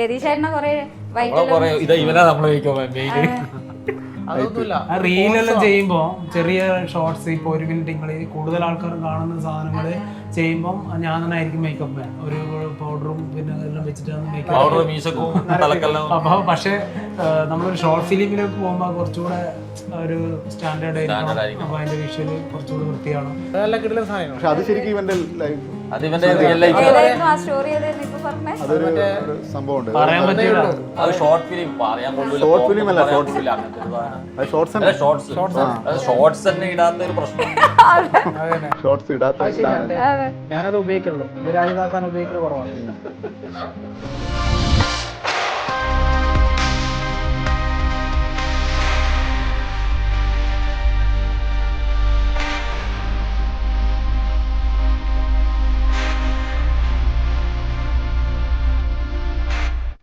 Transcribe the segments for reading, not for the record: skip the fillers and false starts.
രതീഷേട്ടനെ കുറെ അതൊന്നുമില്ല. റീലെല്ലാം ചെയ്യുമ്പോ ചെറിയ ഷോർട്സ് ഇപ്പൊ 1 മിനിറ്റ് കൂടുതൽ ആൾക്കാർ കാണുന്ന സാധനങ്ങൾ ചെയ്യുമ്പോൾ ഞാൻ തന്നെ ആയിരിക്കും മേക്കപ്പ് മാൻ. ഒരു പൗഡറും പിന്നെ എല്ലാം വെച്ചിട്ടാണ് മേക്കപ്പ്. അപ്പൊ പക്ഷെ നമ്മളൊരു ഷോർട്ട് ഫിലിമിലേക്ക് പോകുമ്പോൾ കുറച്ചുകൂടെ ഒരു സ്റ്റാൻഡേർഡ് ആയിരിക്കും. അപ്പൊ അതിന്റെ വിഷ്വല് കുറച്ചുകൂടെ വൃത്തിയാണ്. അതെല്ലാം കിട്ടുന്ന സാധനം. പക്ഷെ അത് ശരിക്കും ഇവന്റെ ലൈഫ് സംഭവമുണ്ട്. ഷോർട്ട് ഫിലിം അല്ല, ഷോർട്സ് തന്നെ ഇടാത്ത ഒരു പ്രശ്നം. ഷോർട്സ് ഇടാത്ത ഞാനത് ഉപയോഗിക്കുള്ളൂ. ഇവരായിതാക്കാൻ ഉപയോഗിക്കൽ കുറവാണ്.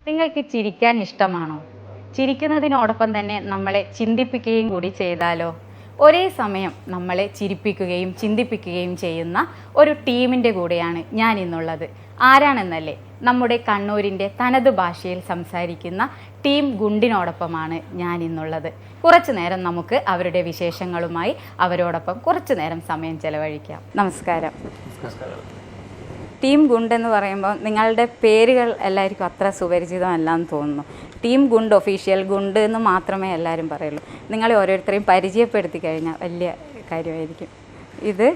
നിങ്ങൾക്ക് ചിരിക്കാൻ ഇഷ്ടമാണോ? ചിരിക്കുന്നതിനോടൊപ്പം തന്നെ നമ്മളെ ചിന്തിപ്പിക്കുകയും കൂടി ചെയ്താലോ? ഒരേ സമയം നമ്മളെ ചിരിപ്പിക്കുകയും ചിന്തിപ്പിക്കുകയും ചെയ്യുന്ന ഒരു ടീമിൻ്റെ കൂടെയാണ് ഞാൻ ഇന്നുള്ളത്. ആരാണെന്നല്ലേ? നമ്മുടെ കണ്ണൂരിൻ്റെ തനത് ഭാഷയിൽ സംസാരിക്കുന്ന ടീം ഗുണ്ടിനോടൊപ്പമാണ് ഞാൻ ഇന്നുള്ളത്. കുറച്ചു നേരം നമുക്ക് അവരുടെ വിശേഷങ്ങളുമായി അവരോടൊപ്പം കുറച്ചു നേരം സമയം ചെലവഴിക്കാം. നമസ്കാരം. ടീം ഗുണ്ട് എന്ന് പറയുമ്പോൾ നിങ്ങളുടെ പേരുകൾ എല്ലാവർക്കും അത്ര സുപരിചിതമല്ലാന്ന് തോന്നുന്നു. ടീം ഗുണ്ട് ഒഫീഷ്യൽ ഗുണ്ട് എന്ന് മാത്രമേ എല്ലാവരും പറയുള്ളൂ. നിങ്ങളെ ഓരോരുത്തരെയും പരിചയപ്പെടുത്തി കഴിഞ്ഞാൽ വലിയ കാര്യമായിരിക്കും. ഇത്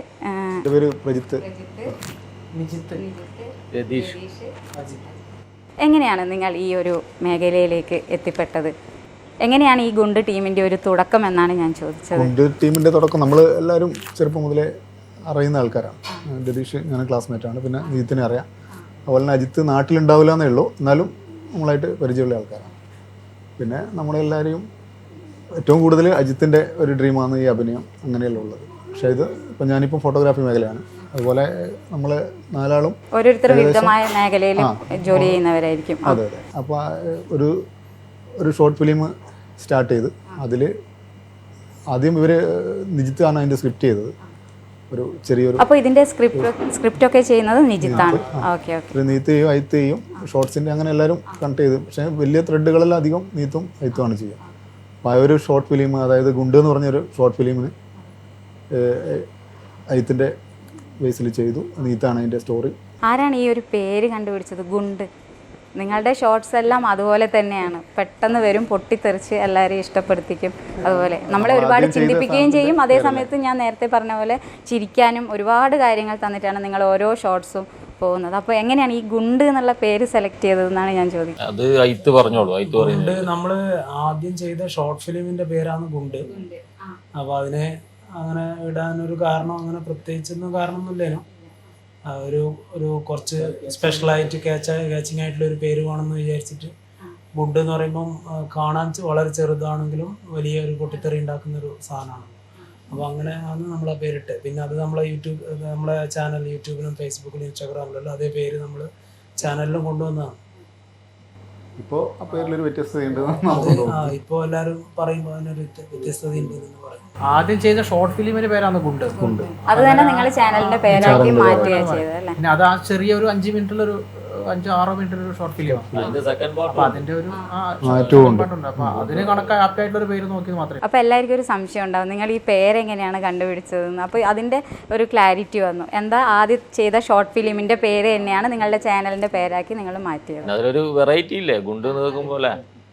എങ്ങനെയാണ് നിങ്ങൾ ഈ ഒരു മേഖലയിലേക്ക് എത്തിപ്പെട്ടത്? എങ്ങനെയാണ് ഈ ഗുണ്ട് ടീമിൻ്റെ ഒരു തുടക്കം എന്നാണ് ഞാൻ ചോദിച്ചത്. ഗുണ്ട് ടീമിൻ്റെ തുടക്കം നമ്മൾ എല്ലാവരും ചെറുപ്പം മുതലേ അറിയുന്ന ആൾക്കാരാണ്. രതീഷ് ഞാൻ ക്ലാസ്മേറ്റാണ്. പിന്നെ നീത്തിനെ അറിയാം. അതുപോലെ തന്നെ അജിത്ത് നാട്ടിലുണ്ടാവില്ല എന്നേ ഉള്ളൂ, എന്നാലും നമ്മളായിട്ട് പരിചയമുള്ള ആൾക്കാരാണ്. പിന്നെ നമ്മളെല്ലാവരെയും ഏറ്റവും കൂടുതൽ അജിത്തിൻ്റെ ഒരു ഡ്രീമാണ് ഈ അഭിനയം, അങ്ങനെയല്ല ഉള്ളത്. പക്ഷേ ഇത് ഇപ്പം ഞാനിപ്പം ഫോട്ടോഗ്രാഫി മേഖലയാണ്. അതുപോലെ നമ്മൾ 4 ആളും ഓരോരുത്തരും വിവിധമായ മേഖലയിൽ ജോലി ചെയ്യുന്നവരായിരിക്കും. അതെ അതെ. അപ്പോൾ ഒരു ഷോർട്ട് ഫിലിം സ്റ്റാർട്ട് ചെയ്ത് അതിൽ ആദ്യം ഇവർ നിജിത്താണ് അതിൻ്റെ സ്ക്രിപ്റ്റ് ചെയ്തത്. ഒരു ചെറിയൊരു അപ്പോൾ ഇതിന്റെ സ്ക്രിപ്റ്റ് ഒക്കെ ചെയ്യുന്നത് നിജിത്താണ്. Okay okay. നീത്തയും അയിത്തയും ഷോർട്സിൻ്റെ അങ്ങനെ എല്ലാവരും കണക്ട് ചെയ്തു. പക്ഷേ വലിയ ത്രെഡുകളെല്ലാം അധികം നീത്തും അയിത്തുമാണ് ചെയ്യുക. അപ്പോൾ ആ ഒരു ഷോർട്ട് ഫിലിം, അതായത് ഗുണ്ട് എന്ന് പറഞ്ഞൊരു ഷോർട്ട് ഫിലിമിന് അയിത്തിൻ്റെ ബേസിൽ ചെയ്തു. നീത്താണ് അതിൻ്റെ സ്റ്റോറി. ആരാണ് ഈ ഒരു പേര് കണ്ടുപിടിച്ചത് ഗുണ്ട്? നിങ്ങളുടെ ഷോർട്സ് എല്ലാം അതുപോലെ തന്നെയാണ്, പെട്ടെന്ന് വരും, പൊട്ടിത്തെറിച്ച് എല്ലാവരെയും ഇഷ്ടപ്പെടുത്തിക്കും. അതുപോലെ നമ്മളെ ഒരുപാട് ചിന്തിപ്പിക്കുകയും ചെയ്യും. അതേ സമയത്ത് ഞാൻ നേരത്തെ പറഞ്ഞ പോലെ ചിരിക്കാനും ഒരുപാട് കാര്യങ്ങൾ തന്നിട്ടാണ് നിങ്ങൾ ഓരോ ഷോർട്സും പോകുന്നത്. അപ്പോൾ എങ്ങനെയാണ് ഈ ഗുണ്ട് എന്നുള്ള പേര് സെലക്ട് ചെയ്തതെന്നാണ് ഞാൻ ചോദിക്കുന്നത്. അത് അയിത്ത് പറഞ്ഞോളൂ. ഗുണ്ട് നമ്മൾ ആദ്യം ചെയ്ത ഷോർട്ട് ഫിലിമിന്റെ പേരാണ് ഗുണ്ട്. അപ്പോൾ അതിനെ അങ്ങനെ ഇടാനൊരു കാരണം, അങ്ങനെ പ്രത്യേകിച്ചൊന്നും കാരണമൊന്നുമില്ലേനു. ഒരു കുറച്ച് സ്പെഷ്യലായിട്ട് ക്യാച്ചിങ് ആയിട്ടുള്ള ഒരു പേര് വേണമെന്ന് വിചാരിച്ചിട്ട് ഗുണ്ട് എന്ന് പറയുമ്പം കാണാൻ വളരെ ചെറുതാണെങ്കിലും വലിയ ഒരു പൊട്ടിത്തെറി ഉണ്ടാക്കുന്ന ഒരു സാധനമാണ്. അപ്പോൾ അങ്ങനെയാണ് നമ്മൾ ആ പേരിട്ട്. പിന്നെ അത് നമ്മളെ ചാനൽ യൂട്യൂബിലും ഫേസ്ബുക്കിലും ഇൻസ്റ്റാഗ്രാമിലും അതേ പേര് നമ്മൾ ചാനലിലും കൊണ്ടുവന്നതാണ്. ഇപ്പോൾ ആ പേരിലൊരു വ്യത്യസ്തതയുണ്ട്. ഇപ്പോൾ എല്ലാവരും പറയുമ്പോൾ അതിനൊരു വ്യത്യസ്തതയുണ്ട് എന്ന് പറയും. ആദ്യം ചെയ്ത ഷോർട്ട് ഫിലിമിന്റെ പേരാണ് ഗുണ്ട്. അത് തന്നെ നിങ്ങൾ ചാനലിന്റെ പേരാക്കി മാറ്റുകയാണ് ചെയ്തത് അല്ലേ? പിന്നെ അത് ആ ചെറിയ ഒരു 5 മിനിറ്റുള്ളൊരു 5-6 മിനിറ്റുള്ള ഷോർട്ട് ഫിലിമാണ്. അപ്പൊ അതിന്റെ ഒരു ഉണ്ട്. അപ്പൊ അതിന് ആപ്റ്റായിട്ടുള്ള ഒരു പേര് നോക്കിയത് മാത്രമേ. അപ്പൊ എല്ലാവർക്കും ഒരു സംശയം ഉണ്ടാവും, നിങ്ങൾ ഈ പേരെങ്ങനെയാണ് കണ്ടുപിടിച്ചതെന്ന്. അപ്പൊ അതിന്റെ ഒരു ക്ലാരിറ്റി വന്നു. എന്താ, ആദ്യം ചെയ്ത ഷോർട്ട് ഫിലിമിന്റെ പേര് തന്നെയാണ് നിങ്ങളുടെ ചാനലിന്റെ പേരാക്കി നിങ്ങൾ മാറ്റിയത്. അതിലൊരു വെറൈറ്റി ഇല്ലേ ഗുണ്ട് നോക്കുമ്പോൾ?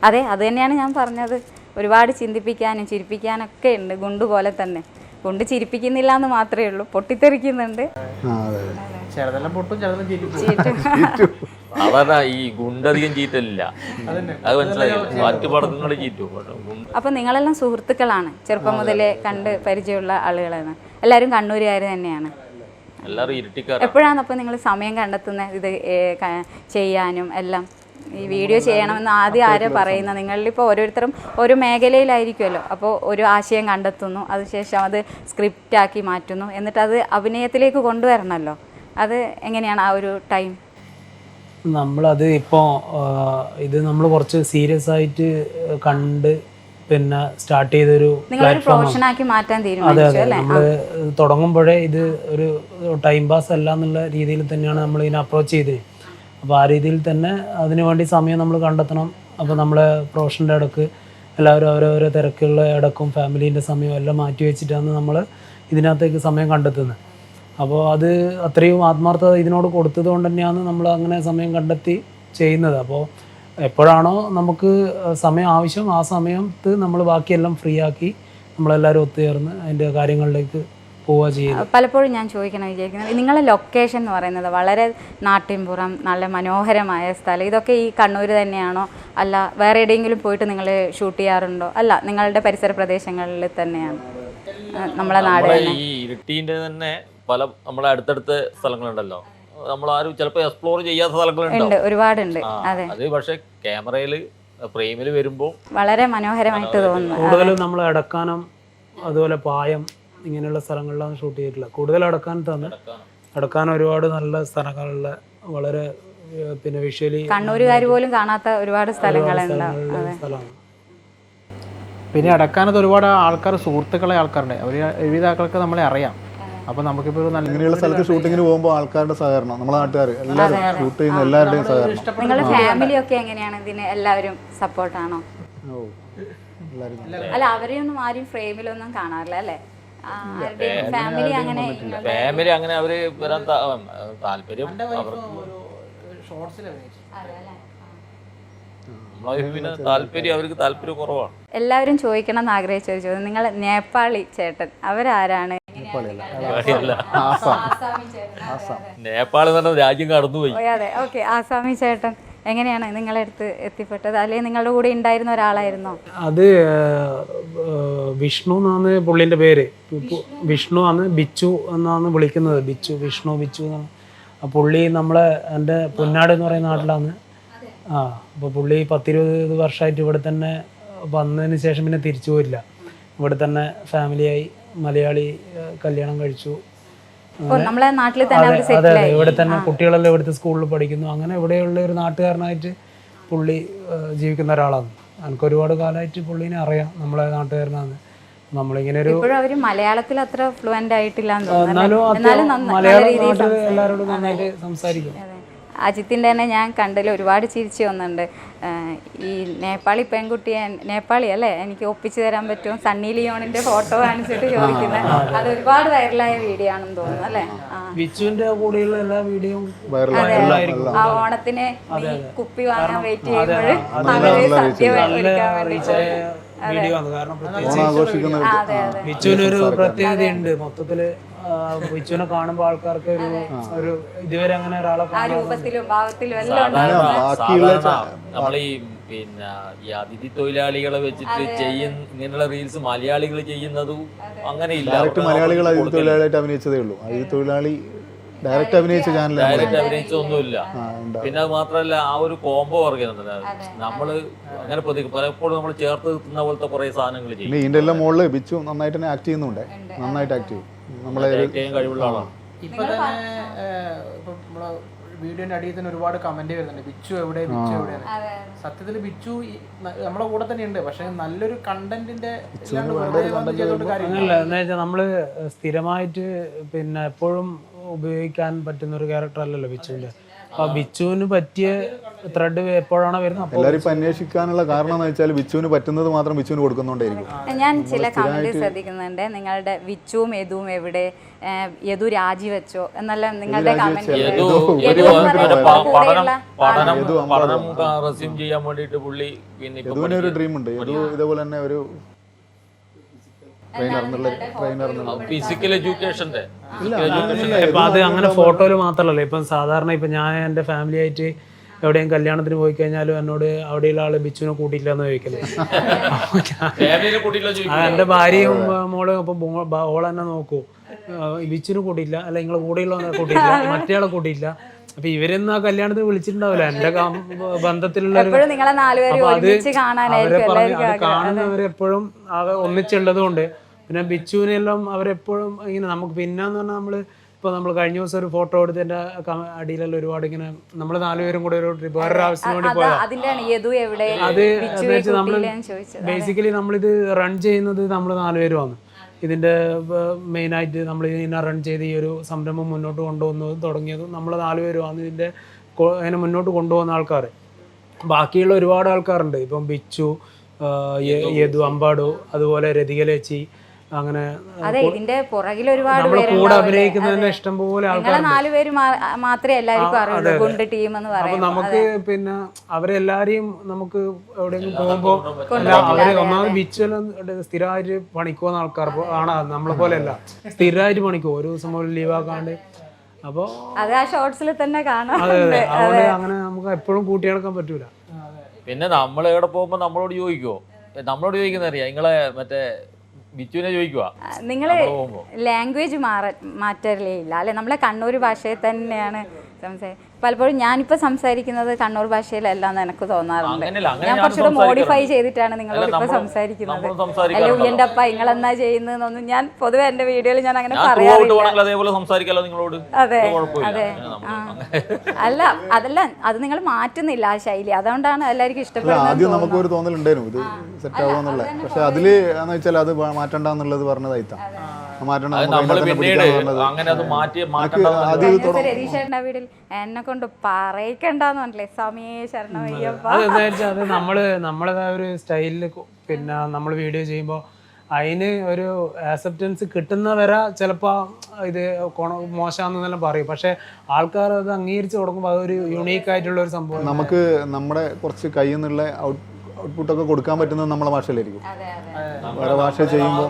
അതെ, അത് തന്നെയാണ് ഞാൻ പറഞ്ഞത്. ഒരുപാട് ചിന്തിപ്പിക്കാനും ചിരിപ്പിക്കാനൊക്കെ ഉണ്ട് ഗുണ്ട് പോലെ തന്നെ. ഗുണ്ട് ചിരിപ്പിക്കുന്നില്ല എന്ന് മാത്രമേ ഉള്ളൂ, പൊട്ടിത്തെറിക്കുന്നുണ്ട്. ചിലതെല്ലാം പൊട്ടും, ചിലതെല്ലാം അവരുടെ ഈ ഗുണ്ടധികം ചീറ്റലില്ല, അത് മനസ്സിലായില്ല. മറ്റു പടങ്ങൾ ചീറ്റും. അപ്പൊ നിങ്ങളെല്ലാം സുഹൃത്തുക്കളാണ്, ചെറുപ്പം മുതലേ കണ്ട് പരിചയമുള്ള ആളുകളാണ്. എല്ലാവരും കണ്ണൂരുകാർ തന്നെയാണ്. എല്ലാവരും ഇരുട്ടിക്കാർ. എപ്പോഴാണ് അപ്പോൾ നിങ്ങൾ സമയം കണ്ടെത്തുന്നത് ഇത് ചെയ്യാനും എല്ലാം? ഈ വീഡിയോ ചെയ്യണമെന്ന് ആദ്യം ആരാ പറയുന്നത്? നിങ്ങളിപ്പോൾ ഓരോരുത്തരും ഓരോ മേഖലയിലായിരിക്കുമല്ലോ. അപ്പോൾ ഒരു ആശയം കണ്ടെത്തുന്നു, അതിനുശേഷം അത് സ്ക്രിപ്റ്റാക്കി മാറ്റുന്നു, എന്നിട്ട് അത് അഭിനയത്തിലേക്ക് കൊണ്ടുവരണമല്ലോ. അത് എങ്ങനെയാണ് ആ ഒരു ടൈം? നമ്മളത് ഇപ്പോൾ ഇത് നമ്മൾ കുറച്ച് സീരിയസ് ആയിട്ട് കണ്ട് പിന്നെ സ്റ്റാർട്ട് ചെയ്തൊരു പ്രൊഫഷനാക്കി മാറ്റാൻ തീരുമാനിച്ചു അല്ലേ? നമ്മൾ തുടങ്ങുമ്പോഴേ ഇത് ഒരു ടൈം പാസ് അല്ല എന്നുള്ള രീതിയിൽ തന്നെയാണ് നമ്മൾ ഇതിനെ അപ്രോച്ച് ചെയ്തത്. അപ്പോൾ ആ രീതിയിൽ തന്നെ അതിനു വേണ്ടി സമയം നമ്മൾ കണ്ടെത്തണം. അപ്പോൾ നമ്മളെ പ്രൊഫഷൻ്റെ ഇടക്ക് എല്ലാവരും ഓരോരോ തിരക്കുകളുടെ ഇടക്കും ഫാമിലീൻ്റെ സമയം എല്ലാം മാറ്റി വെച്ചിട്ടാണ് നമ്മൾ ഇതിനകത്തേക്ക് സമയം കണ്ടെത്തുന്നത്. അപ്പോൾ അത് അത്രയും ആത്മാർത്ഥത ഇതിനോട് കൊടുത്തത് കൊണ്ട് തന്നെയാണ് നമ്മൾ അങ്ങനെ സമയം കണ്ടെത്തി ചെയ്യുന്നത്. അപ്പോൾ എപ്പോഴാണോ നമുക്ക് സമയം ആവശ്യം ആ സമയത്ത് നമ്മൾ ബാക്കിയെല്ലാം ഫ്രീ ആക്കി നമ്മളെല്ലാവരും ഒത്തുചേർന്ന് അതിൻ്റെ കാര്യങ്ങളിലേക്ക് പോവുക ചെയ്യുന്നത്. പലപ്പോഴും ഞാൻ ചോദിക്കണം വിചാരിക്കുന്നത്, നിങ്ങളുടെ ലൊക്കേഷൻ എന്ന് പറയുന്നത് വളരെ നാട്ടിൻപുറം, നല്ല മനോഹരമായ സ്ഥലം, ഇതൊക്കെ ഈ കണ്ണൂർ തന്നെയാണോ അല്ല വേറെ എവിടെയെങ്കിലും പോയിട്ട് നിങ്ങൾ ഷൂട്ട് ചെയ്യാറുണ്ടോ? അല്ല, നിങ്ങളുടെ പരിസര പ്രദേശങ്ങളിൽ തന്നെയാണ് നമ്മളെ നാട് തന്നെ? ഈ ഇരിട്ടീൻ്റെ തന്നെ പല നമ്മളെ അടുത്തടുത്ത സ്ഥലങ്ങളുണ്ടല്ലോ, നമ്മളാരും ചിലപ്പോൾ എക്സ്പ്ലോർ ചെയ്യാത്ത സ്ഥലങ്ങളുണ്ട്, ഒരുപാടുണ്ട്. അതെ, അത് പക്ഷെ ക്യാമറയിൽ ഫ്രെയിമിൽ വരുമ്പോൾ വളരെ മനോഹരമായിട്ട് തോന്നുന്നു. കൂടുതലും നമ്മൾ അടക്കാനം അതുപോലെ പായം ഇങ്ങനെയുള്ള സ്ഥലങ്ങളിലാണ് ഷൂട്ട് ചെയ്തിട്ടില്ല. കൂടുതൽ അടക്കാൻ ഒരുപാട് നല്ല സ്ഥലങ്ങളുള്ള വളരെ പിന്നെ വിഷ്വലി കണ്ണൂരുകാർ പോലും കാണാത്ത ഒരുപാട് സ്ഥലങ്ങളുണ്ടാവും. സ്ഥലമാണ്. പിന്നെ അടക്കാനത്ത് ഒരുപാട് ആൾക്കാർ, സുഹൃത്തുക്കളെ ആൾക്കാരുണ്ട്, അവർ വിവിധ ആൾക്കാർക്ക് നമ്മളെ അറിയാം. അപ്പോൾ നമുക്കിപ്പോൾ നല്ല ഇങ്ങനെയുള്ള സ്ഥലത്ത് ഷൂട്ടിങ്ങിന് പോകുമ്പോൾ ആൾക്കാരുടെ സഹകരണം, നമ്മളെ നാട്ടുകാർ എല്ലാവരും ഷൂട്ട് ചെയ്യുന്ന എല്ലാവരുടെയും സഹകരണം. നിങ്ങളുടെ ഫാമിലി ഒക്കെ എങ്ങനെയാണ് ഇതിന്? എല്ലാവരും സപ്പോർട്ടാണോ? അല്ല, അവരെയൊന്നും ആരും ഫ്രെയിമിലൊന്നും കാണാറില്ല അല്ലേ? ഫാമിലി അങ്ങനെ അവര് വരാൻ താല്പര്യം പിന്നെ താല്പര്യം അവർക്ക് താല്പര്യം കുറവാണ്. എല്ലാവരും ചോദിക്കണം എന്ന് ആഗ്രഹിച്ച ഒരു ചോദ്യം, നിങ്ങൾ നേപ്പാളി ചേട്ടൻ അവരാരാണ്? നേപ്പാൾ എന്ന് പറഞ്ഞ രാജ്യം കടന്നുപോയി. അതെ, ഓക്കെ. ആസാമി ചേട്ടൻ എങ്ങനെയാണ് നിങ്ങളുടെ അടുത്ത് എത്തിപ്പെട്ടത്? അല്ലെങ്കിൽ നിങ്ങളുടെ കൂടെ ഉണ്ടായിരുന്ന ഒരാളായിരുന്നോ? അത് വിഷ്ണു എന്നാണ് പുള്ളിൻ്റെ പേര്. വിഷ്ണു ആണ്, ബിച്ചു എന്നാണ് വിളിക്കുന്നത്. വിഷ്ണു എന്നാണ്. പുള്ളി നമ്മളെ എൻ്റെ പുന്നാട് എന്ന് പറയുന്ന നാട്ടിലാണ്. അപ്പോൾ പുള്ളി 10-20 വർഷമായിട്ട് ഇവിടെ തന്നെ വന്നതിന് ശേഷം പിന്നെ തിരിച്ചു പോയില്ല. ഇവിടെ തന്നെ ഫാമിലിയായി, മലയാളി, കല്യാണം കഴിച്ചു. നമ്മളെ നാട്ടിൽ തന്നെ അതെ, ഇവിടെ തന്നെ കുട്ടികളെല്ലാം ഇവിടുത്തെ സ്കൂളിൽ പഠിക്കുന്നു. അങ്ങനെ ഇവിടെയുള്ള ഒരു നാട്ടുകാരനായിട്ട് പുള്ളി ജീവിക്കുന്ന ഒരാളാണ്. എനിക്ക് ഒരുപാട് കാലമായിട്ട് പുള്ളീനെ അറിയാം, നമ്മളെ നാട്ടുകാരനാണ്. നമ്മളിങ്ങനെ ഒരു മലയാളത്തിൽ അത്ര ഫ്ലുവൻ്റ് ആയിട്ടില്ല, എന്നാലും മലയാളം എല്ലാവരോടും നന്നായിട്ട് സംസാരിക്കും. അജിത്തിൻ്റെ തന്നെ ഞാൻ കണ്ടതിൽ ഒരുപാട് ചിരിച്ചു വന്നിട്ടുണ്ട്. ഈ നേപ്പാളി പെൺകുട്ടിയെ, നേപ്പാളി അല്ലേ, എനിക്ക് ഒപ്പിച്ചു തരാൻ പറ്റും, സണ്ണി ലിയോണിന്റെ ഫോട്ടോ കാണിച്ചിട്ട് ചോദിക്കുന്നത്, അത് ഒരുപാട് വൈറലായ വീഡിയോ ആണെന്ന് തോന്നുന്നു അല്ലേ? ബിച്ചുവിന്റെ കൂടെയുള്ള എല്ലാ വീഡിയോയും ആ ഓണത്തിന് കുപ്പി വാങ്ങാൻ വെയിറ്റ് ചെയ്യുമ്പോൾ അവര് സദ്യ ഒരുക്കാൻ വേണ്ടിട്ട് വീഡിയോ ആണ്. കാരണം ബിച്ചുവിന് ഒരു പ്രത്യേകതയുണ്ട്. മൊത്തത്തില് ബിച്ചുവിനെ കാണുമ്പോൾ ആൾക്കാർക്ക് ഒരു ഇതുവരെ അങ്ങനെ ഒരാളെ രൂപത്തിലും ഭാവത്തിലും എല്ലാം നമ്മൾ ഈ പിന്നെ ഈ അതിഥി തൊഴിലാളികളെ വെച്ചിട്ട് ഇങ്ങനെയുള്ള റീൽസ് മലയാളികൾ ചെയ്യുന്നതും അങ്ങനെയില്ല. മലയാളികൾ അതിഥി തൊഴിലാളിയായിട്ട് അഭിനയിച്ചതേ ഉള്ളൂ. അതിഥി തൊഴിലാളി ഡയറക്റ്റ് അഭിനയിച്ച അഭിനയിച്ചൊന്നുമില്ല. പിന്നെ അത് മാത്രമല്ല, ആ ഒരു കോംബോ പറയുന്നത് നമ്മള് അങ്ങനെ പലപ്പോഴും നമ്മൾ ചേർത്ത് നിർത്തുന്ന പോലത്തെ കുറെ സാധനങ്ങൾ ചെയ്യും. ഇതിന്റെ എല്ലാം മുകളിൽ ബിച്ചു നന്നായിട്ട് തന്നെ ആക്ട് ചെയ്യുന്നുണ്ട്. നന്നായിട്ട് ആക്ട് ചെയ്യും. നമ്മളെ കഴിവുള്ള ആളാണ്. ഇപ്പൊ തന്നെ ഇപ്പൊ നമ്മളെ വീഡിയോന്റെ അടിയിൽ തന്നെ ഒരുപാട് കമന്റ് വരുന്നുണ്ട്, ബിച്ചു എവിടെ, ബിച്ചു എവിടെയാണ്. സത്യത്തിൽ ബിച്ചു നമ്മളെ കൂടെ തന്നെ ഉണ്ട്, പക്ഷെ നല്ലൊരു കണ്ടന്റിന്റെ അങ്ങനല്ല. എന്താ വെച്ചാൽ നമ്മള് സ്ഥിരമായിട്ട് പിന്നെ എപ്പോഴും ഉപയോഗിക്കാൻ പറ്റുന്ന ഒരു ക്യാരക്ടർ അല്ലല്ലോ ബിച്ചുവിന്റെ. അപ്പൊ ബിച്ചുവിന് പറ്റിയ ത്രെഡ് എപ്പോഴാണോ വരുന്നത് എല്ലാവരും ഇപ്പൊ അന്വേഷിക്കാനുള്ള കാരണം എന്ന് വെച്ചാൽ ബിച്ചുവിന് പറ്റുന്നത് മാത്രം ബിച്ചുവിന് കൊടുക്കുന്നോണ്ടായിരിക്കും. ഞാൻ ചില കമന്റ് ശ്രദ്ധിക്കുന്നുണ്ട്, നിങ്ങളുടെ വിച്ചുവും യദുവും എവിടെ, യദു രാജിവെച്ചോ എന്നെല്ലാം നിങ്ങളുടെ കമന്റ്. പഠനം റെസ്യൂം ചെയ്യാൻ വേണ്ടിട്ട് പുള്ളി യദുവിന് ഒരു ഡ്രീം ഉണ്ട്. യദു ഇതേപോലെ തന്നെ ഒരു ഫിസിക്കൽ എഡ്യൂക്കേഷന്റെ ഇപ്പൊ അത് അങ്ങനെ ഫോട്ടോയിൽ മാത്രമല്ലല്ലോ. ഇപ്പം സാധാരണ ഇപ്പൊ ഞാൻ എൻ്റെ ഫാമിലി ആയിട്ട് എവിടെയും കല്യാണത്തിന് പോയി കഴിഞ്ഞാലും എന്നോട് അവിടെയുള്ള ആള് ബിച്ചുവിനെ കൂട്ടിയില്ല എന്ന് ചോദിക്കല്. എൻ്റെ ഭാര്യയും മോളും ഇപ്പം ഓൾ തന്നെ നോക്കൂ, ബിച്ചുവിനെ കൂട്ടിയില്ല, അല്ല നിങ്ങളെ കൂടെയുള്ളവനെ കൂട്ടിയില്ല, മറ്റേ ആളെ കൂട്ടിയില്ല. അപ്പൊ ഇവരൊന്നും ആ കല്യാണത്തിന് വിളിച്ചിട്ടുണ്ടാവില്ല. എന്റെ ബന്ധത്തിലുള്ള കാണുന്നവരെപ്പോഴും ഒന്നിച്ചുള്ളത് കൊണ്ട് പിന്നെ ബിച്ചുവിനെല്ലാം അവരെപ്പോഴും ഇങ്ങനെ നമുക്ക് പിന്നെന്ന് പറഞ്ഞാൽ നമ്മള് ഇപ്പൊ നമ്മൾ കഴിഞ്ഞ ദിവസം ഒരു ഫോട്ടോ എടുത്തതിന്റെ അടിയിലെല്ലാം ഒരുപാട് ഇങ്ങനെ നമ്മള് 4 പേരും കൂടെ ഒരു ട്രിപ്പ് വേറൊരു ആവശ്യത്തിന് വേണ്ടി പോയതാ. അത് എന്ന് വെച്ചാൽ നമ്മള് ബേസിക്കലി നമ്മളിത് റൺ ചെയ്യുന്നത് നമ്മള് 4 പേരുമാണ്. ഇതിൻ്റെ മെയിനായിട്ട് നമ്മൾ ഇതിനെ റൺ ചെയ്ത് ഈ ഒരു സംരംഭം മുന്നോട്ട് കൊണ്ടുവന്നതും തുടങ്ങിയതും നമ്മൾ 4 പേരുമാണ്. ഇതിൻ്റെ അതിനെ മുന്നോട്ട് കൊണ്ടുപോകുന്ന ആൾക്കാർ. ബാക്കിയുള്ള ഒരുപാട് ആൾക്കാരുണ്ട്. ഇപ്പം ബിച്ചു, യദു അമ്പാടു, അതുപോലെ രതികലേച്ചി, അങ്ങനെ അതെ, ഇതിന്റെ പുറകിൽ ഒരുപാട് നമ്മളെ കൂടെ അഭിനയിക്കുന്നതിന് ഇഷ്ടംപോലെ നിങ്ങളെ 4 പേര് മാത്രമേ എല്ലാവർക്കും അറിയുള്ളൂ ഗുണ്ട് ടീം എന്ന് അപ്പൊ പറയുന്നത്. നമുക്ക് പിന്നെ അവരെല്ലാരെയും നമുക്ക് എവിടെയെങ്കിലും പോകുമ്പോ അവര് ഒന്നാമത് ബിച്ചെല്ലാം സ്ഥിരമായിട്ട് പണിക്കുവന്ന ആൾക്കാർ ആണ്. നമ്മളെ പോലെയല്ല, സ്ഥിരമായിട്ട് പണിക്കുവോ, ഒരു ദിവസം പോലും ലീവാക്കാണ്ട്. അപ്പൊ അത് ആ ഷോർട്സിൽ തന്നെ കാണാം. അതുകൊണ്ട് അങ്ങനെ നമുക്ക് എപ്പോഴും കൂട്ടി നടക്കാൻ പറ്റൂല. പിന്നെ നമ്മൾ എവിടെ പോകുമ്പോ നമ്മളോട് ചോദിക്കുവോ, നമ്മളോട് ചോദിക്കുന്ന അറിയാം, നിങ്ങളെ മറ്റേ ബിച്ചുവിനെ ചോദിക്കുക. നിങ്ങള് ലാംഗ്വേജ് മാറ്റലേ ഇല്ല അല്ലെ? നമ്മളെ കണ്ണൂർ ഭാഷയിൽ തന്നെയാണ് പലപ്പോഴും ഞാനിപ്പോ സംസാരിക്കുന്നത് കണ്ണൂർ ഭാഷയിലല്ല എന്ന് എനിക്ക് തോന്നാറുണ്ട്. ഞാൻ കുറച്ചുകൂടെ മോഡിഫൈ ചെയ്തിട്ടാണ് നിങ്ങളോട് ഇപ്പൊ സംസാരിക്കുന്നത്. അല്ലെ ഉയ്യന്റെ അപ്പ നിങ്ങളെന്നാ ചെയ്യുന്നതെന്നൊന്നും ഞാൻ പൊതുവെ എന്റെ വീഡിയോയിൽ ഞാൻ അങ്ങനെ പറയാറില്ല. അതേപോലെ സംസാരിക്കാലോ നിങ്ങളോട്. അതെ അതെ. അല്ല അതല്ല, അത് നിങ്ങൾ മാറ്റുന്നില്ല ആ ശൈലി, അതുകൊണ്ടാണ് എല്ലാവർക്കും ഇഷ്ടപ്പെടുന്നത്. ആദ്യം നമുക്കൊരു തോന്നലുണ്ടായിരുന്നു ഇത് സെറ്റ് ആവുമെന്നുള്ളത്. പക്ഷെ അതില് എന്ന് വെച്ചാൽ അത് മാറ്റണ്ടെന്നുള്ളത് പറഞ്ഞതായിട്ടാ. രതീഷേട്ടന്റെ വീട്ടിൽ എന്നെ കൊണ്ട് പറയിക്കണ്ടെന്ന് പറഞ്ഞില്ലേ സമയേ ശരണമയ്യപ്പ. അത് നമ്മളേതായ ഒരു സ്റ്റൈലില് പിന്നെ നമ്മൾ വീഡിയോ ചെയ്യുമ്പോൾ അതിന് ഒരു ആക്സെപ്റ്റൻസ് കിട്ടുന്നവരെ ചിലപ്പോൾ ഇത് മോശമാണെന്നെല്ലാം പറയും. പക്ഷെ ആൾക്കാർ അത് അംഗീകരിച്ച് കൊടുക്കുമ്പോൾ അതൊരു യുണീക്ക് ആയിട്ടുള്ള ഒരു സംഭവം. നമുക്ക് നമ്മുടെ കുറച്ച് കയ്യിൽ നിന്നുള്ള ഔട്ട്പുട്ടൊക്കെ കൊടുക്കാൻ പറ്റുന്നത് നമ്മളെ ഭാഷയിലായിരിക്കും. വേറെ ഭാഷ ചെയ്യുമ്പോൾ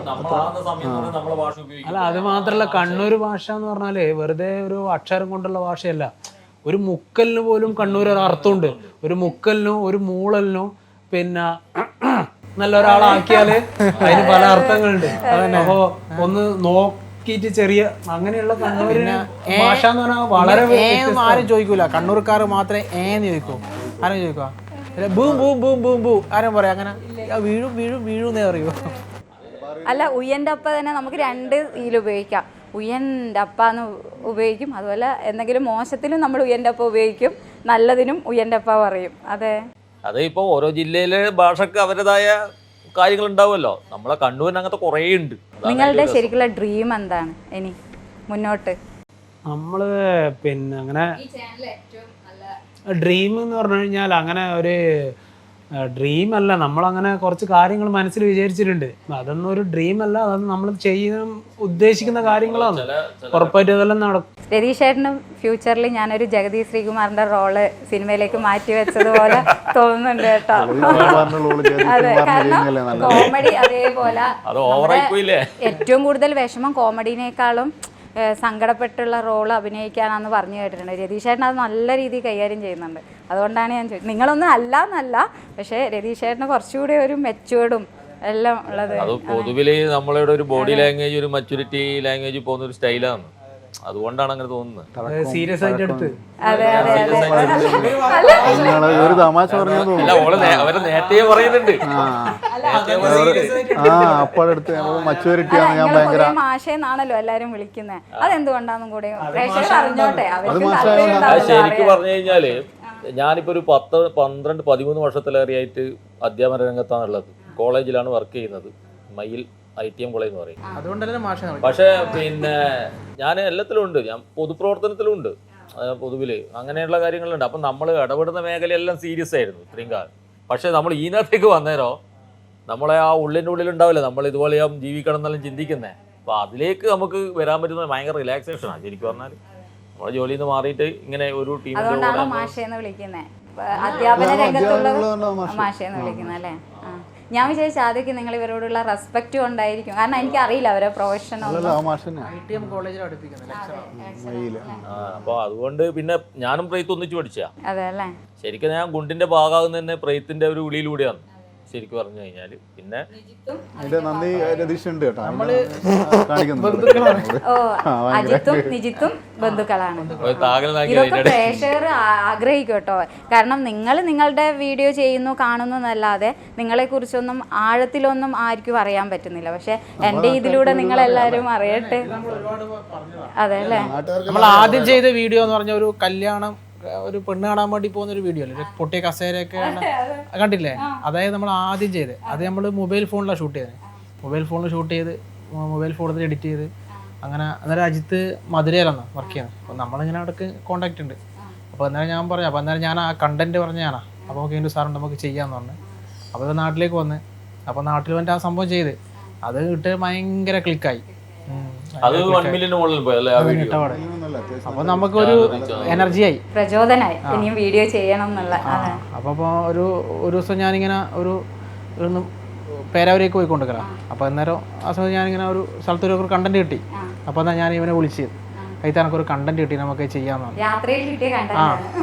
അല്ല, അത് മാത്രല്ല കണ്ണൂർ ഭാഷ എന്ന് പറഞ്ഞാല് വെറുതെ ഒരു അക്ഷരം കൊണ്ടുള്ള ഭാഷയല്ല. ഒരു മുക്കലിന് പോലും കണ്ണൂർ ഒരു അർത്ഥമുണ്ട്. ഒരു മുക്കലിനും ഒരു മൂളലിനും പിന്നെ നല്ല ഒരാളാക്കിയാല് അതിന് പല അർത്ഥങ്ങളുണ്ട്. അപ്പോ ഒന്ന് നോക്കിയിട്ട് ചെറിയ അങ്ങനെയുള്ള കണ്ണൂരിന് ഭാഷ എന്ന് പറഞ്ഞാൽ വളരെ ആരും ചോദിക്കൂല. കണ്ണൂർക്കാർ മാത്രമേ ഏന്ന് ചോദിക്കൂ. ആരും ചോദിക്കുക ബൂം ബൂം ബൂം ബൂം ബൂ ആരും പറയാം അങ്ങനെ വീഴും വീഴും വീഴുന്നേ അറിയൂ. അല്ല, ഉയ്യന്റെ അപ്പ തന്നെ നമുക്ക് 2 ഇതിൽ ഉപയോഗിക്കാം. ഉയ്യന്റെ അപ്പ എന്ന് ഉപയോഗിക്കും, അതുപോലെ എന്തെങ്കിലും മോശത്തിലും നമ്മൾ ഉയ്യന്റെ അപ്പ ഉപയോഗിക്കും, നല്ലതിനും ഉയ്യന്റെ അപ്പ പറയും. അതെ, അത് ഇപ്പോൾ ഓരോ ജില്ലയിലെ ഭാഷക്ക് അവരുടേതായ കാര്യങ്ങൾ ഉണ്ടാവുമല്ലോ. നമ്മളെ കണ്ണൂരിന് അങ്ങനത്തെ കുറേ ഉണ്ട്. നിങ്ങളുടെ ശരിക്കുള്ള ഡ്രീം എന്താണ് ഇനി മുന്നോട്ട്? നമ്മള് പിന്നെ അങ്ങനെ ഡ്രീം എന്ന് പറഞ്ഞു കഴിഞ്ഞാൽ അങ്ങനെ ഒരു ഡ്രീം അല്ല. നമ്മളങ്ങനെ കുറച്ച് കാര്യങ്ങൾ മനസ്സിൽ വിചാരിച്ചിട്ടുണ്ട്. അതൊന്നും ഒരു ഡ്രീം അല്ല, അതൊന്നും നമ്മൾ ചെയ്യാൻ ഉദ്ദേശിക്കുന്ന കാര്യങ്ങളാണ്. ഉറപ്പായിട്ട് അതെല്ലാം നടക്കും. രതീഷേട്ടനും ഫ്യൂച്ചറിൽ ഞാനൊരു ജഗതി ശ്രീകുമാറിന്റെ റോള് സിനിമയിലേക്ക് മാറ്റി വെച്ചതുപോലെ തോന്നുന്നുണ്ട് കേട്ടോ. അതെ, കാരണം കോമഡി അതേപോലെ ഏറ്റവും കൂടുതൽ വിഷമം കോമഡിനേക്കാളും സങ്കടപ്പെട്ടുള്ള റോൾ അഭിനയിക്കാനാന്ന് പറഞ്ഞു കേട്ടിട്ടുണ്ട്. രതീഷേട്ടൻ അത് നല്ല രീതിയിൽ കൈകാര്യം ചെയ്യുന്നുണ്ട്. അതുകൊണ്ടാണ് ഞാൻ ചോദിച്ചത്. നിങ്ങളൊന്നും അല്ല എന്നല്ല, പക്ഷേ രതീഷേട്ടന് കുറച്ചുകൂടി ഒരു മെച്ചുവേർഡും എല്ലാം ഉള്ളത്. അത് പൊതുവില് നമ്മളുടെ ഒരു ബോഡി ലാംഗ്വേജ്, ഒരു മെച്യൂരിറ്റി ലാംഗ്വേജ് പോകുന്ന ഒരു സ്റ്റൈലാണ്. അതുകൊണ്ടാണ് അങ്ങനെ തോന്നുന്നത്. സീരിയസ് ആയിട്ട് എടുത്ത് ഒരു തമാശ പറഞ്ഞു അവര് നേരത്തെ പറയുന്നുണ്ട്. അപ്പോഴെടുത്ത് മച്ചുവരിറ്റി ആണ് ഞാൻ ഭയങ്കര മാഷെന്നാണല്ലോ എല്ലാരും വിളിക്കുന്നത്. അതെന്തുകൊണ്ടാന്നും കൂടെ അറിഞ്ഞോട്ടെ. ശരിക്കും പറഞ്ഞു കഴിഞ്ഞാല് ഞാനിപ്പോ ഒരു 10, 12, 13 വർഷത്തിലേറെയായിട്ട് അധ്യാപന രംഗത്താണുള്ളത്. കോളേജിലാണ് വർക്ക് ചെയ്യുന്നത്, മയിൽ ITM കോളേജ് എന്ന് പറയും. പക്ഷെ പിന്നെ ഞാൻ എല്ലാത്തിലും ഉണ്ട്, ഞാൻ പൊതുപ്രവർത്തനത്തിലും ഉണ്ട്. പൊതുവില് അങ്ങനെയുള്ള കാര്യങ്ങളുണ്ട്. അപ്പം നമ്മൾ ഇടപെടുന്ന മേഖലയെല്ലാം സീരിയസ് ആയിരുന്നു ഇത്രയും കാലം. പക്ഷെ നമ്മൾ ഇതിനകത്തേക്ക് വന്നേരോ നമ്മളെ ആ ഉള്ളിൻ്റെ ഉള്ളിലുണ്ടാവില്ല നമ്മൾ ഇതുപോലെ ജീവിക്കണം എന്നെല്ലാം ചിന്തിക്കുന്നത്. അപ്പോൾ അതിലേക്ക് നമുക്ക് വരാൻ പറ്റുന്നത് ഭയങ്കര റിലാക്സേഷനാണ് ശരിക്കും പറഞ്ഞാൽ. നമ്മളെ ജോലിയിൽ നിന്ന് മാറിയിട്ട് ഇങ്ങനെ ഒരു ടീം അധ്യാപന രംഗത്തുള്ള മാഷെന്ന് വിളിക്കുന്നത് അല്ലേ? ഞാൻ വിചാരിച്ച ആദ്യമൊക്കെ നിങ്ങൾ ഇവരോടുള്ള റെസ്പെക്റ്റും ഉണ്ടായിരിക്കും, കാരണം എനിക്ക് അറിയില്ല അവരെ പ്രൊഫഷൻ. അപ്പൊ അതുകൊണ്ട് പിന്നെ ഞാനും പ്രയത്ത് ഒന്നിച്ച് പഠിച്ചാ. അതെ അല്ലേ? ശരിക്കും ഞാൻ ഗുണ്ടിന്റെ ഭാഗമാകുന്ന തന്നെ പ്രയത്തിന്റെ ഒരു വിളിയിലൂടെയാണ് ശരിക്കും പറഞ്ഞു കഴിഞ്ഞാല്. പിന്നെ അജിത്തും നിജിത്തും ബന്ധുക്കളാണ്. ഇതൊക്കെ പ്രേക്ഷകർ ആഗ്രഹിക്കും കേട്ടോ. കാരണം നിങ്ങൾ നിങ്ങളുടെ വീഡിയോ ചെയ്യുന്നു കാണുന്നു എന്നല്ലാതെ നിങ്ങളെ കുറിച്ചൊന്നും ആഴത്തിലൊന്നും ആർക്കും അറിയാൻ പറ്റുന്നില്ല. പക്ഷെ എന്റെ ഇതിലൂടെ നിങ്ങളെല്ലാരും അറിയട്ടെ. അതെ അല്ലേ? നമ്മൾ ആദ്യം ചെയ്ത വീഡിയോ എന്ന് പറഞ്ഞ ഒരു കല്യാണം, ഒരു പെണ്ണ് കാണാൻ വേണ്ടി പോകുന്ന ഒരു വീഡിയോ അല്ലേ, പൊട്ടിയ കസേരയൊക്കെ കണ്ടില്ലേ? അതായത് നമ്മൾ ആദ്യം ചെയ്ത് അത് നമ്മൾ മൊബൈൽ ഫോണിലാണ് ഷൂട്ട് ചെയ്തത്. മൊബൈൽ ഫോണിൽ ഷൂട്ട് ചെയ്ത് മൊബൈൽ ഫോണിൽ എഡിറ്റ് ചെയ്ത് അങ്ങനെ. അന്നേരം അജിത്ത് മധുരയിലാണ് വർക്ക് ചെയ്യുന്നത്. അപ്പോൾ നമ്മളിങ്ങനെ അവിടേക്ക് കോണ്ടാക്ട് ഉണ്ട്. അപ്പോൾ അന്നേരം ഞാൻ പറഞ്ഞു, അപ്പോൾ അന്നേരം ഞാൻ ആ കണ്ടന്റ് പറഞ്ഞ ഞാനാ. അപ്പോൾ നമുക്ക് ഇതിൻ്റെ സാറുണ്ട്, നമുക്ക് ചെയ്യാമെന്ന് പറഞ്ഞു. അപ്പോൾ ഇത് നാട്ടിലേക്ക് വന്ന്, അപ്പോൾ നാട്ടിൽ വന്നിട്ട് ആ സംഭവം ചെയ്ത് അത് ഇട്ട് ഭയങ്കര ക്ലിക്കായി. അത് 1 മില്യൺ മുകളിൽ പോയി അല്ലേ ആ വീഡിയോ? അപ്പോൾ നമുക്കൊരു എനർജിയായി, പ്രചോദനമായി ഇനിയും വീഡിയോ ചെയ്യണം എന്നുള്ള. അപ്പോൾ ഒരു ദിവസം ഞാനിങ്ങനെ ഒരു പേരാവരേക്ക് പോയിക്കൊണ്ടിരിക്കണം. അപ്പോൾ അന്നേരം ആ സമയത്ത് ഞാനിങ്ങനെ ഒരു സ്ഥലത്തൊരു കണ്ടന്റ് കിട്ടി. അപ്പോൾ എന്നാൽ ഞാൻ ഇവനെ വിളിച്ച് കൈത്ത എനിക്കൊരു കണ്ടന്റ് കിട്ടി, നമുക്ക് ചെയ്യാമെന്ന് പറഞ്ഞു.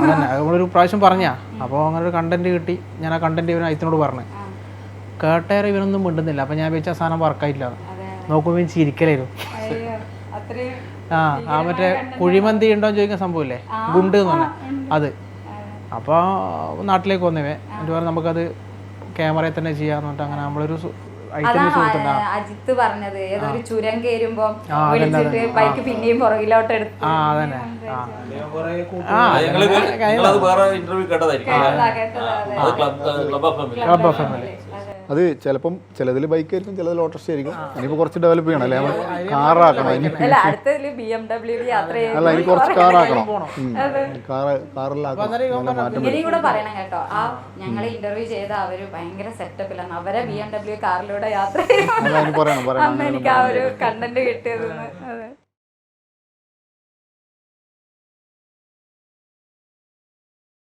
അതന്നെ നമ്മളൊരു പ്രാവശ്യം പറഞ്ഞാ. അപ്പോൾ അങ്ങനെ ഒരു കണ്ടന്റ് കിട്ടി. ഞാൻ ആ കണ്ടന്റ് ഇവൻ അയത്തിനോട് പറഞ്ഞു. കേട്ടേറെ ഇവനൊന്നും മിണ്ടുന്നില്ല. അപ്പോൾ ഞാൻ വെച്ച സാധനം വർക്കായില്ല. നോക്കുമ്പോൾ ഇവൻ ചിരിക്കലായിരുന്നു. ആ മറ്റേ കുഴിമന്തി ഉണ്ടോന്ന് ചോദിക്കുന്ന സംഭവമില്ലേ, ഗുണ്ട് എന്ന് പറഞ്ഞാൽ അത്. അപ്പോൾ നാട്ടിലേക്ക് വന്നവേ എന്നിട്ട് പറഞ്ഞു നമുക്കത് ക്യാമറയിൽ തന്നെ ചെയ്യാന്ന് പറഞ്ഞിട്ട് അങ്ങനെ നമ്മളൊരു അജിത്ത് പറഞ്ഞത് ഏതൊരു ചുരം കയറുമ്പോ വിളിച്ചിട്ട് ബൈക്ക് പിന്നെയും പുറകിലോട്ട് എടുത്തു. അതന്നെ അത് ചിലപ്പം ചിലതിൽ ബൈക്ക് ആയിരിക്കും, ചിലതിൽ ഓട്ടോറിക്ഷ ആയിരിക്കും. ഇനിയിപ്പോൾ കുറച്ച് ഡെവലപ്പ് ചെയ്യണം അല്ലേ, കാറാക്കണം. അല്ല ഇനി കുറച്ച് കാറാക്കണം, കാറിലാക്കണം. ഇനി കൂടെ പറയണം കേട്ടോ, ആ ഞങ്ങളെ ഇന്റർവ്യൂ ചെയ്ത അവര് ഭയങ്കര സെറ്റപ്പിലാണ്. അവരെ BMW കാറിലൂടെ യാത്ര ചെയ്തു. പറയണം അന്ന് എനിക്ക് ആ ഒരു കണ്ടന്റ് കിട്ടിയത്.